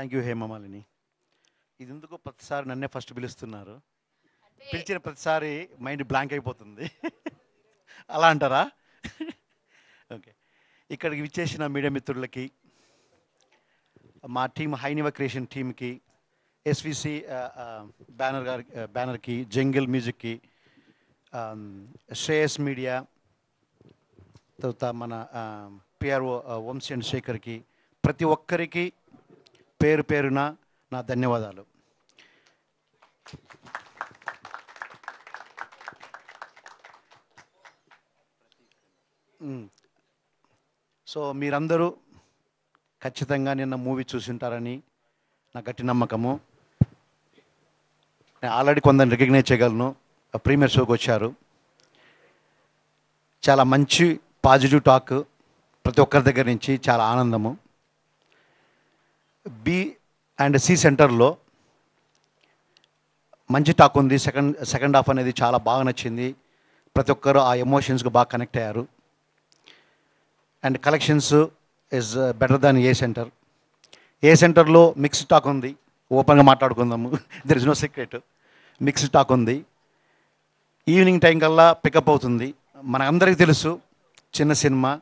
Thank you Hema Malini. ఇది ఎందుకో ప్రతిసారి నన్నే ఫస్ట్ పిలుస్తున్నారు. పిలిచిన ప్రతిసారి మైండ్ బ్లాంక్ అయిపోతుంది. అలా అంటారా? ఓకే. ఇక్కడికి విచ్చేసిన మీడియా మిత్రులకి, మా టీం హైనివా క్రియేషన్ టీమ్కి, ఎస్విసి బ్యానర్కి, జంగిల్ మ్యూజిక్కి, శ్రేయస్ మీడియా, తర్వాత మన పిఆర్ఓ వంశీ అండ్ శేఖర్కి, ప్రతి ఒక్కరికి పేరు పేరున నా ధన్యవాదాలు. సో మీరందరూ ఖచ్చితంగా నిన్న మూవీ చూసింటారని నా గట్టి నమ్మకము. నేను ఆల్రెడీ కొందరిని రికగ్నైజ్ చేయగలను. ప్రీమియర్ షోకి వచ్చారు. చాలా మంచి పాజిటివ్ టాక్ ప్రతి ఒక్కరి దగ్గర నుంచి, చాలా ఆనందము. బి అండ్ సి సెంటర్లో మంచి టాక్ ఉంది. సెకండ్ హాఫ్ అనేది చాలా బాగా నచ్చింది. ప్రతి ఒక్కరు ఆ ఎమోషన్స్కి బాగా కనెక్ట్ అయ్యారు. And collections is better than A center. A సెంటర్లో మిక్స్డ్ టాక్ ఉంది. ఓపెన్గా మాట్లాడుకుందాము, there is no secret. Mixed talk ఉంది. ఈవినింగ్ టైం కల్లా పికప్ అవుతుంది. మన అందరికీ తెలుసు చిన్న సినిమా,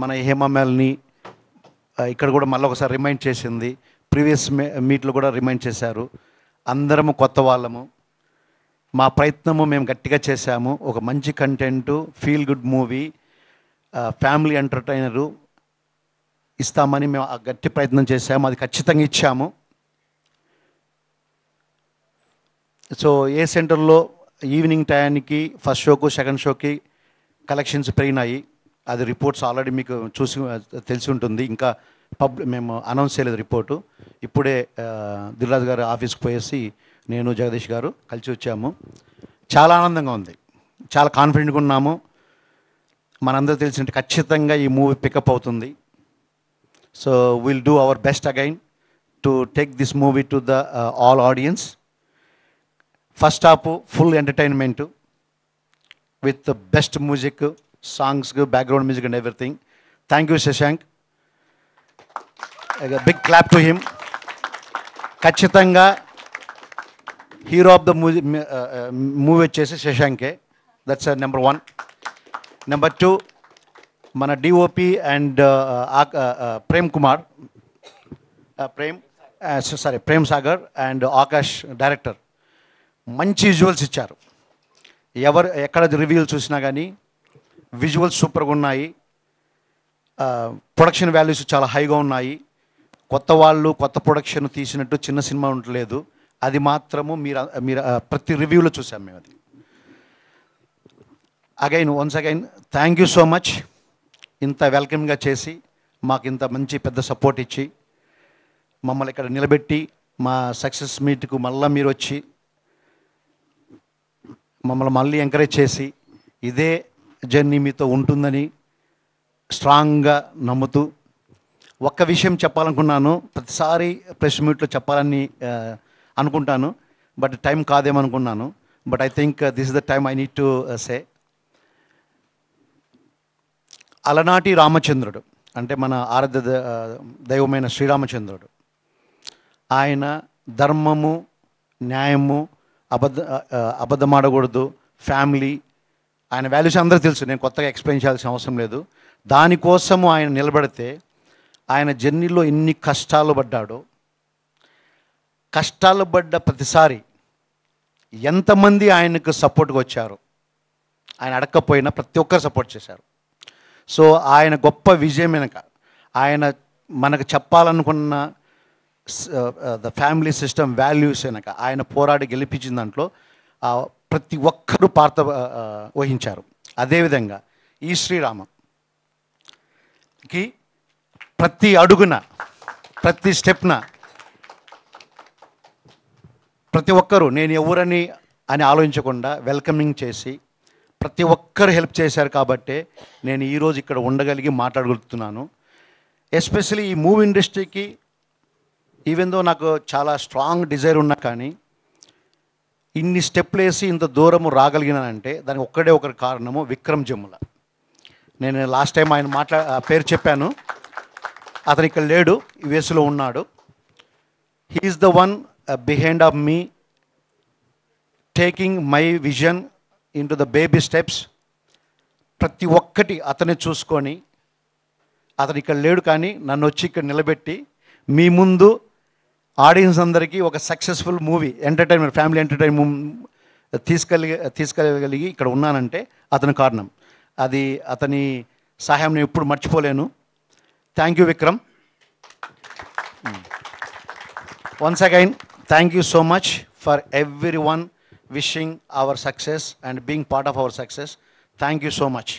మన హేమమాలిని ఇక్కడ కూడా మళ్ళీ ఒకసారి రిమైండ్ చేసింది. ప్రీవియస్ మీట్లో కూడా రిమైండ్ చేశారు. అందరము కొత్త వాళ్ళము. మా ప్రయత్నము మేము గట్టిగా చేశాము. ఒక మంచి content, feel good movie, family entertainer ఇస్తామని మేము గట్టి ప్రయత్నం చేశాము. అది ఖచ్చితంగా ఇచ్చాము. సో ఏ సెంటర్లో ఈవినింగ్ టైంకి ఫస్ట్ షోకు సెకండ్ షోకి కలెక్షన్స్ పెరిగినాయి. అది రిపోర్ట్స్ ఆల్రెడీ మీకు తెలిసి ఉంటుంది. ఇంకా మేము అనౌన్స్ చేయలేదు రిపోర్టు. ఇప్పుడే దిల్రాజు గారు ఆఫీస్కి పోయేసి నేను జగదీష్ గారు కలిసి వచ్చాము. చాలా ఆనందంగా ఉంది. చాలా కాన్ఫిడెంట్గా ఉన్నాము. మనందరూ తెలిసినట్టు ఖచ్చితంగా ఈ మూవీ పికప్ అవుతుంది. So will do our best again to take this movie to the all audience. First half full entertainment with best music, songs, background music and everything. Thank you Shashank. Big clap to him. ఖచ్చితంగా hero of the movie వచ్చేసి శశాంకే. That's number 1. Number 2 మన DOP and Prem Kumar, Prem Sagar and Akash director మంచి visuals ఇచ్చారు. ఎక్కడ రివ్యూలు చూసినా కానీ విజువల్స్ సూపర్గా ఉన్నాయి. ప్రొడక్షన్ వాల్యూస్ చాలా హైగా ఉన్నాయి. కొత్త వాళ్ళు కొత్త ప్రొడక్షన్ తీసినట్టు చిన్న సినిమా ఉండలేదు. అది మాత్రము మీరు ప్రతి రివ్యూలో చూసాం మేము. అది once again thank you so much. ఇంత వెల్కమ్గా చేసి మాకు ఇంత మంచి పెద్ద సపోర్ట్ ఇచ్చి మమ్మల్ని ఇక్కడ నిలబెట్టి మా సక్సెస్ మీట్కు మళ్ళీ మీరు వచ్చి మమ్మల్ని మళ్ళీ ఎంకరేజ్ చేసి ఇదే జర్నీ మీతో ఉంటుందని స్ట్రాంగ్గా నమ్ముతూ, ఒక్క విషయం చెప్పాలనుకున్నాను. ప్రతిసారి ప్రెస్ మీట్లో చెప్పాలని అనుకుంటాను, బట్ టైం కాదేమనుకున్నాను. But I think this is the time I need to say. అలనాటి రామచంద్రుడు అంటే మన ఆరాధ్య దైవమైన శ్రీరామచంద్రుడు, ఆయన ధర్మము, న్యాయము, అబద్ధమాడకూడదు, ఫ్యామిలీ, ఆయన వాల్యూస్ అందరూ తెలుసు. నేను కొత్తగా ఎక్స్ప్లెయిన్ చేయాల్సిన అవసరం లేదు. దానికోసము ఆయన నిలబడితే ఆయన జర్నీలో ఎన్ని కష్టాలు పడ్డాడో, కష్టాలు పడ్డ ప్రతిసారి ఎంతమంది ఆయనకు సపోర్ట్గా వచ్చారు. ఆయన అడగకపోయినా ప్రతి ఒక్కరు సపోర్ట్ చేశారు. సో ఆయన గొప్ప విజయం వెనక, ఆయన మనకు చెప్పాలనుకున్న ద ఫ్యామిలీ సిస్టమ్ వాల్యూస్ వెనక ఆయన పోరాడి గెలిపించిన దాంట్లో ప్రతి ఒక్కరూ పాత్ర వహించారు. అదేవిధంగా ఈ శ్రీరామకి ప్రతి అడుగున, ప్రతి స్టెప్న ప్రతి ఒక్కరూ నేను ఎవరని అని ఆలోచించకుండా వెల్కమింగ్ చేసి ప్రతి ఒక్కరు హెల్ప్ చేశారు. కాబట్టే నేను ఈరోజు ఇక్కడ ఉండగలిగి మాట్లాడగలుగుతున్నాను. ఎస్పెషలీ ఈ మూవీ ఇండస్ట్రీకి ఈవెన్ దో నాకు చాలా స్ట్రాంగ్ డిజైర్ ఉన్నా కానీ ఇన్ని స్టెప్లు వేసి ఇంత దూరము రాగలిగినానంటే దానికి ఒక్కడే ఒకటి కారణము విక్రమ్ జమ్ముల. నేను లాస్ట్ టైం ఆయన పేరు చెప్పాను. అతను ఇక్కడ లేడు, యుఎస్లో ఉన్నాడు. He is the one behind of me taking my vision into the baby steps. ప్రతి ఒక్కటి అతనే చూసుకొని, అతను ఇక్కడ లేడు కానీ నన్ను వచ్చి ఇక్కడ నిలబెట్టి మీ ముందు ఆడియన్స్ అందరికీ ఒక successful movie entertainment, family entertainment తీసుకెళ్ళగలిగి ఇక్కడ ఉన్నానంటే అతని కారణం. అది అతని సహాయం నేను ఎప్పుడు మర్చిపోలేను. Thank you Vikram. Once again, thank you so much for everyone wishing our success and being part of our success. Thank you so much.